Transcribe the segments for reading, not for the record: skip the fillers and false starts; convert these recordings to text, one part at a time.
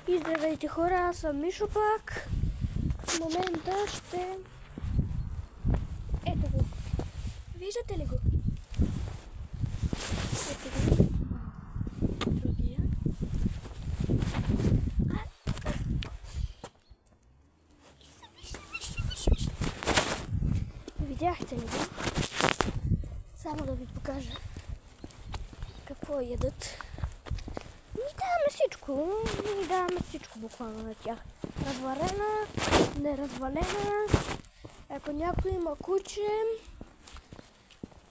И здравейте хора, аз съм Мишо пак. В момента ще... Ето го. Виждате ли го? Ето го. Другия. Видяхте ли го? Само да ви покажа какво ядат. Ми даваме всичко буквално на тях. Развалена, неразвалена. Ако някой има куче,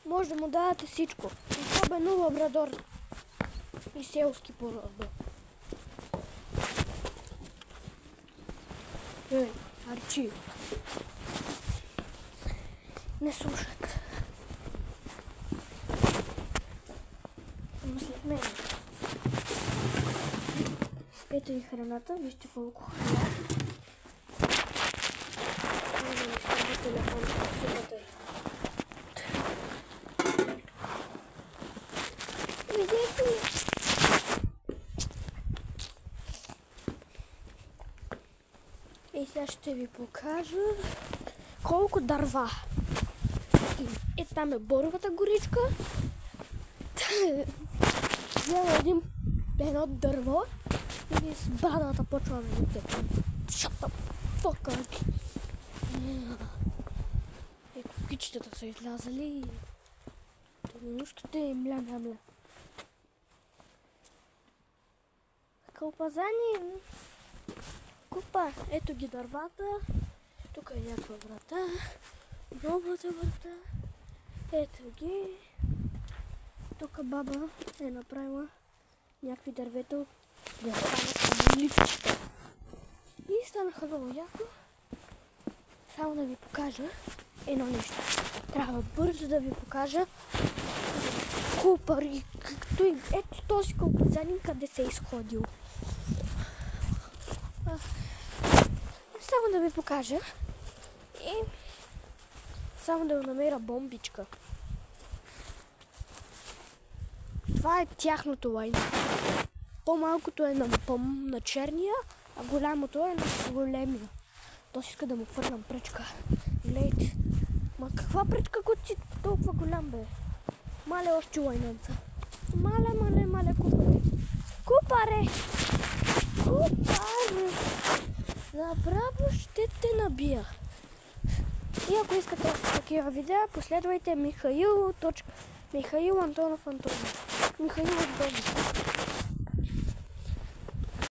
може да му давате всичко. Особено лабрадор и селски порода. Ей, Арчи. Не слушат. Ама след мен. Ето и храната, вижте колко храна. Видите ли? И сега ще ви покажа колко дърва. Ето там е боровата горичка. Взема едно дърво. И с брадата почва да ми цепи. Shut the fuck up! Ето кичетата са излязали. Тъмнощите и мля. Кълпазани. Купа. Ето ги дървата. Тук е някаква врата. Новата врата. Ето ги. Тук баба е направила някакви дървета. Да станат лифчета. И станаха много яко. Само да ви покажа едно нещо. Трябва бързо да ви покажа купър и ето този кълпазанин къде се е изходил. Само да ви покажа и само да намеря бомбичка. Това е тяхното лайно. По-малкото е на черния, а голямото е на големия. Той иска да му фърнам пръчка. Гледайте. Ма каква пръчка, когато си толкова голям, бе? Мале още лайнанца. Мале, купаре. Купаре! Направо ще те набия. И ако искате такива видеа, последвайте Михаил Антонов. Михаил от Доби.